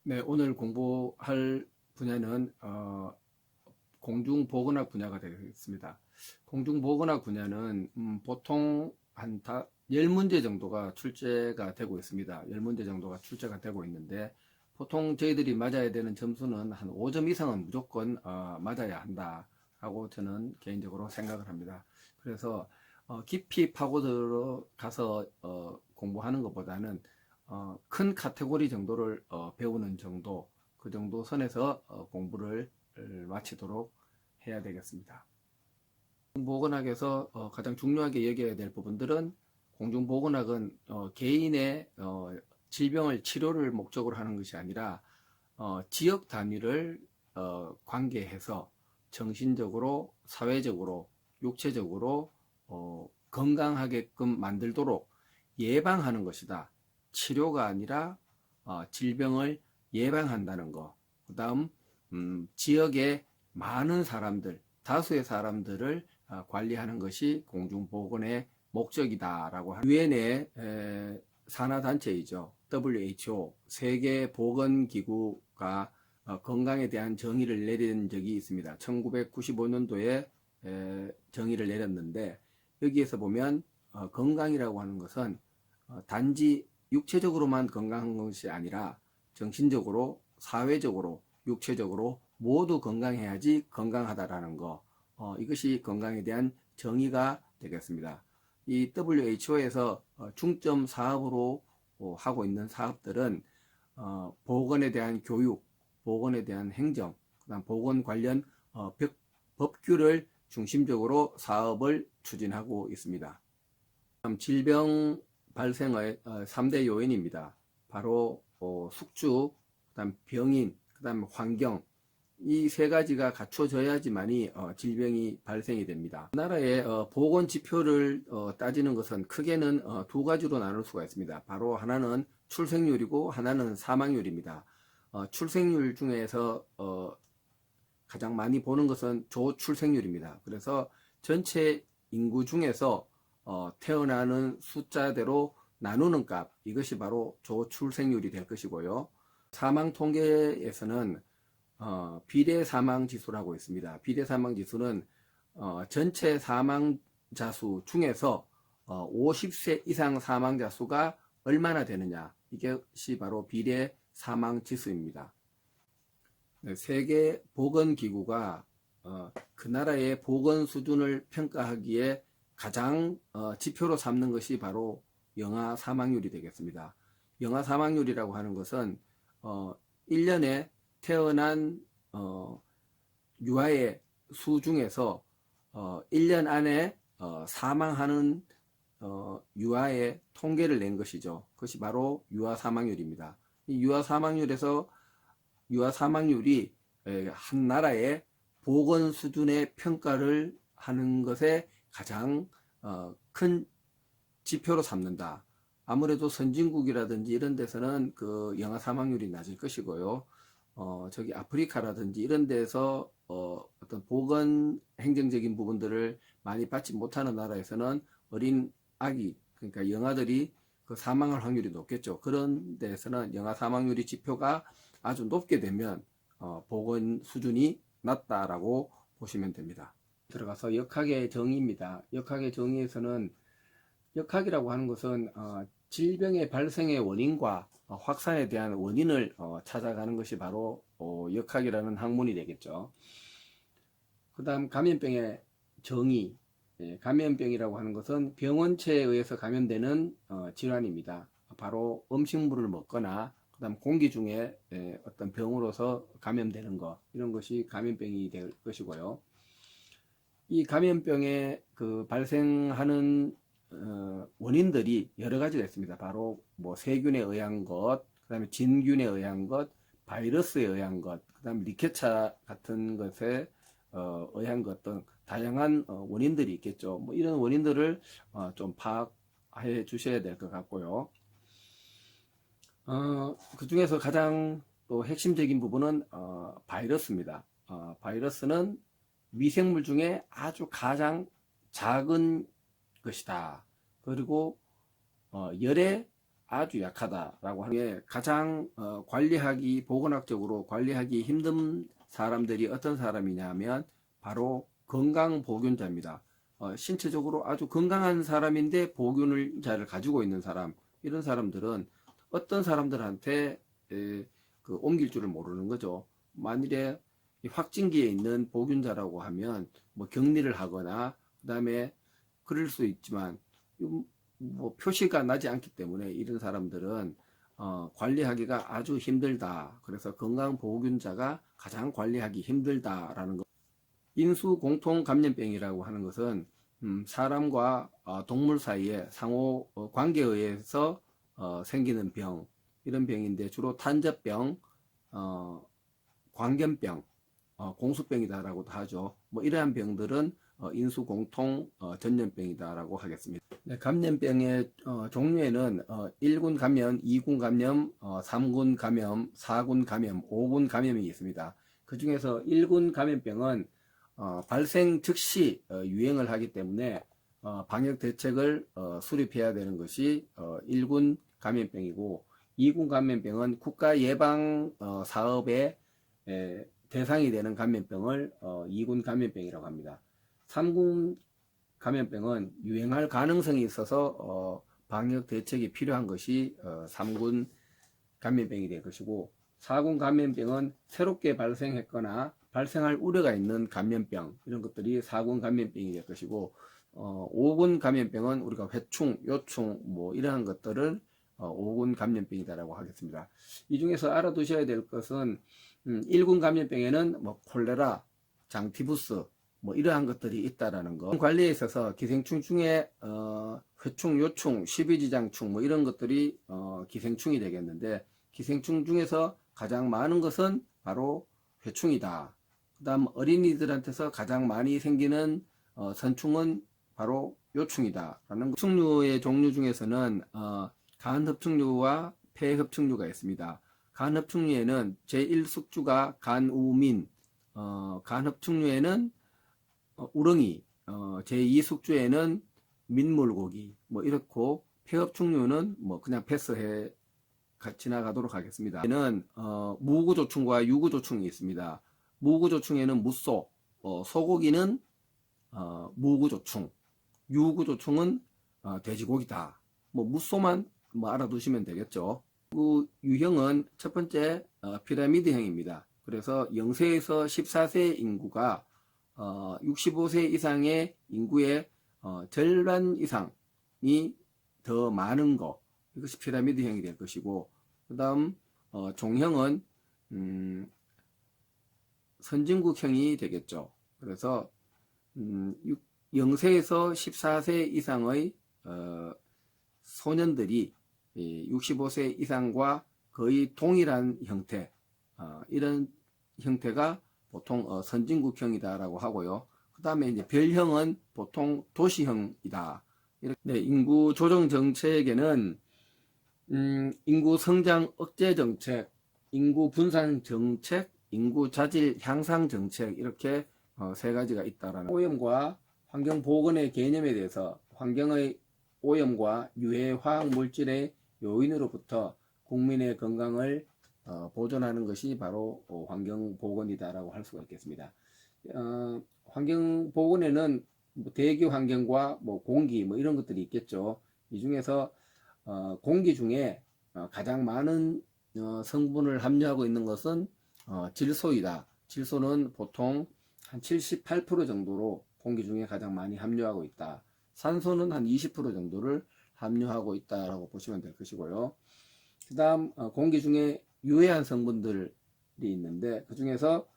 네, 오늘 공부할 분야는 공중보건학 분야가 되겠습니다. 공중보건학 분야는 보통 한 10문제 정도가 출제가 되고 있습니다. 10문제 정도가 출제가 되고 있는데 보통 저희들이 맞아야 되는 점수는 한 5점 이상은 무조건 맞아야 한다라고 저는 개인적으로 생각을 합니다. 그래서 깊이 파고 들어가서 공부하는 것보다는 큰 카테고리 정도를 배우는 정도, 그 정도 선에서 공부를 마치도록 해야 되겠습니다. 공중보건학에서 가장 중요하게 여겨야 될 부분들은, 공중보건학은 개인의 질병을 치료를 목적으로 하는 것이 아니라 지역 단위를 관계해서 정신적으로, 사회적으로, 육체적으로 건강하게끔 만들도록 예방하는 것이다. 치료가 아니라 질병을 예방한다는 거. 그 다음 지역의 많은 사람들, 다수의 사람들을 관리하는 것이 공중보건의 목적이다라고 합니다. 유엔의 산하단체이죠. WHO, 세계보건기구가 건강에 대한 정의를 내린 적이 있습니다. 1995년도에 정의를 내렸는데, 여기에서 보면 건강이라고 하는 것은 단지 육체적으로만 건강한 것이 아니라 정신적으로, 사회적으로, 육체적으로 모두 건강해야지 건강하다라는 거, 이것이 건강에 대한 정의가 되겠습니다. 이 WHO에서 중점 사업으로 하고 있는 사업들은 보건에 대한 교육, 보건에 대한 행정, 그다음 보건 관련 법규를 중심적으로 사업을 추진하고 있습니다. 다음 질병 발생의 3대 요인입니다. 바로 숙주, 그다음 병인, 그다음 환경, 이 세 가지가 갖춰져야지만이 질병이 발생이 됩니다. 나라의 보건 지표를 따지는 것은 크게는 두 가지로 나눌 수가 있습니다. 바로 하나는 출생률이고 하나는 사망률입니다. 출생률 중에서 가장 많이 보는 것은 조출생률입니다. 그래서 전체 인구 중에서 태어나는 숫자대로 나누는 값, 이것이 바로 조출생률이 될 것이고요. 사망 통계에서는 비례 사망 지수라고 있습니다. 비례 사망 지수는 전체 사망자 수 중에서 50세 이상 사망자 수가 얼마나 되느냐, 이것이 바로 비례 사망 지수입니다. 네, 세계보건기구가 그 나라의 보건 수준을 평가하기에 가장 지표로 삼는 것이 바로 영아 사망률이 되겠습니다. 영아 사망률이라고 하는 것은 1년에 태어난 유아의 수 중에서 1년 안에 사망하는 유아의 통계를 낸 것이죠. 그것이 바로 유아 사망률입니다. 이 유아 사망률에서 유아 사망률이 한 나라의 보건 수준의 평가를 하는 것에 가장 큰 지표로 삼는다. 아무래도 선진국이라든지 이런 데서는 그 영아 사망률이 낮을 것이고요. 저기 아프리카라든지 이런 데서 어떤 보건 행정적인 부분들을 많이 받지 못하는 나라에서는 어린 아기, 그러니까 영아들이 그 사망할 확률이 높겠죠. 그런 데에서는 영아 사망률이 지표가 아주 높게 되면 보건 수준이 낮다라고 보시면 됩니다. 들어가서 역학의 정의입니다. 역학의 정의에서는, 역학이라고 하는 것은 질병의 발생의 원인과 확산에 대한 원인을 찾아가는 것이 바로 역학이라는 학문이 되겠죠. 그 다음 감염병의 정의. 감염병이라고 하는 것은 병원체에 의해서 감염되는 질환입니다. 바로 음식물을 먹거나 그다음 공기 중에 어떤 병으로서 감염되는 것, 이런 것이 감염병이 될 것이고요. 이 감염병의 그 발생하는 원인들이 여러 가지가 있습니다. 바로 뭐 세균에 의한 것, 그다음에 진균에 의한 것, 바이러스에 의한 것, 그다음에 리케차 같은 것에 의한 것 등 다양한 원인들이 있겠죠. 뭐 이런 원인들을 좀 파악해 주셔야 될 것 같고요. 그 중에서 가장 또 핵심적인 부분은 바이러스입니다. 바이러스는 미생물 중에 아주 가장 작은 것이다. 그리고 열에 아주 약하다라고 하는 게 가장 관리하기 보건학적으로 관리하기 힘든 사람들이 어떤 사람이냐 하면 바로 건강보균자입니다. 신체적으로 아주 건강한 사람인데 보균자를 가지고 있는 사람, 이런 사람들은 어떤 사람들한테 그 옮길 줄을 모르는 거죠. 만일에 확진기에 있는 보균자라고 하면 뭐 격리를 하거나 그 다음에 그럴 수 있지만 뭐 표시가 나지 않기 때문에 이런 사람들은 관리하기가 아주 힘들다. 그래서 건강보균자가 가장 관리하기 힘들다라는 것. 인수공통감염병이라고 하는 것은 사람과 동물 사이에 상호 관계에 의해서 생기는 병, 이런 병인데 주로 탄저병, 광견병, 공수병이다라고도 하죠. 뭐 이러한 병들은 인수공통 전염병이다라고 하겠습니다. 네, 감염병의 종류에는 1군 감염, 2군 감염, 3군 감염, 4군 감염, 5군 감염이 있습니다. 그 중에서 1군 감염병은 발생 즉시 유행을 하기 때문에 방역 대책을 수립해야 되는 것이 1군 감염병이고, 2군 감염병은 국가 예방 사업의 대상이 되는 감염병을 2군 감염병이라고 합니다. 3군 감염병은 유행할 가능성이 있어서 방역 대책이 필요한 것이 3군 감염병이 될 것이고, 4군 감염병은 새롭게 발생했거나 발생할 우려가 있는 감염병, 이런 것들이 4군 감염병이 될 것이고, 5군 감염병은 우리가 회충, 요충 뭐 이러한 것들을 5군 감염병이다라고 하겠습니다. 이 중에서 알아두셔야 될 것은 1군 감염병에는 뭐 콜레라, 장티푸스 뭐 이러한 것들이 있다라는 거. 관리에 있어서 기생충 중에 회충, 요충, 십이지장충 뭐 이런 것들이 기생충이 되겠는데, 기생충 중에서 가장 많은 것은 바로 회충이다. 그 다음 어린이들한테서 가장 많이 생기는 선충은 바로 요충이다 라는 거. 흡충류의 종류 중에서는 간흡충류와 폐흡충류가 있습니다. 간흡충류에는 제1숙주가 간우민, 간흡충류에는 우렁이, 제2숙주에는 민물고기 뭐 이렇고, 폐흡충류는 뭐 그냥 패스해 지나가도록 하겠습니다. 얘는 무구조충과 유구조충이 있습니다. 무구조충에는 무소, 소고기는 무구조충, 유구조충은 돼지고기다. 뭐 무소만 뭐 알아두시면 되겠죠. 그 유형은 첫 번째 피라미드형입니다. 그래서 0세에서 14세 인구가 65세 이상의 인구의 절반 이상이 더 많은 거, 이것이 피라미드형이 될 것이고, 그 다음 종형은 선진국형이 되겠죠. 그래서 0세에서 14세 이상의 소년들이 65세 이상과 거의 동일한 형태, 이런 형태가 보통 선진국형이다라고 하고요. 그 다음에 이제 별형은 보통 도시형이다. 네, 인구 조정 정책에는 인구 성장 억제 정책, 인구 분산 정책, 인구 자질 향상 정책, 이렇게 세 가지가 있다라는. 오염과 환경 보건의 개념에 대해서, 환경의 오염과 유해 화학 물질의 요인으로부터 국민의 건강을 보존하는 것이 바로 환경 보건이다라고 할 수가 있겠습니다. 환경 보건에는 뭐 대기 환경과 뭐 공기 뭐 이런 것들이 있겠죠. 이 중에서 공기 중에 가장 많은 성분을 함유하고 있는 것은 질소이다. 질소는 보통 한 78% 정도로 공기 중에 가장 많이 함유하고 있다. 산소는 한 20% 정도를 함유하고 있다라고 보시면 될 것이고요. 그 다음 공기 중에 유해한 성분들이 있는데, 그 중에서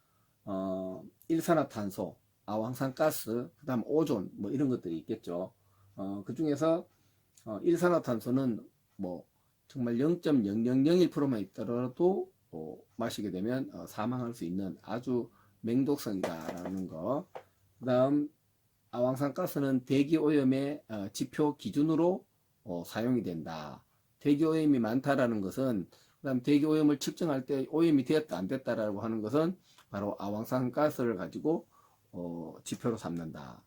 일산화탄소, 아황산가스, 그 다음 오존 뭐 이런 것들이 있겠죠. 그 중에서 일산화탄소는 뭐 정말 0.0001%만 있더라도 마시게 되면 사망할 수 있는 아주 맹독성이다라는 거. 그 다음 아황산가스는 대기오염의 지표 기준으로 사용이 된다. 대기오염이 많다라는 것은, 그 다음 대기오염을 측정할 때 오염이 되었다 안 됐다라고 하는 것은 바로 아황산가스를 가지고 지표로 삼는다.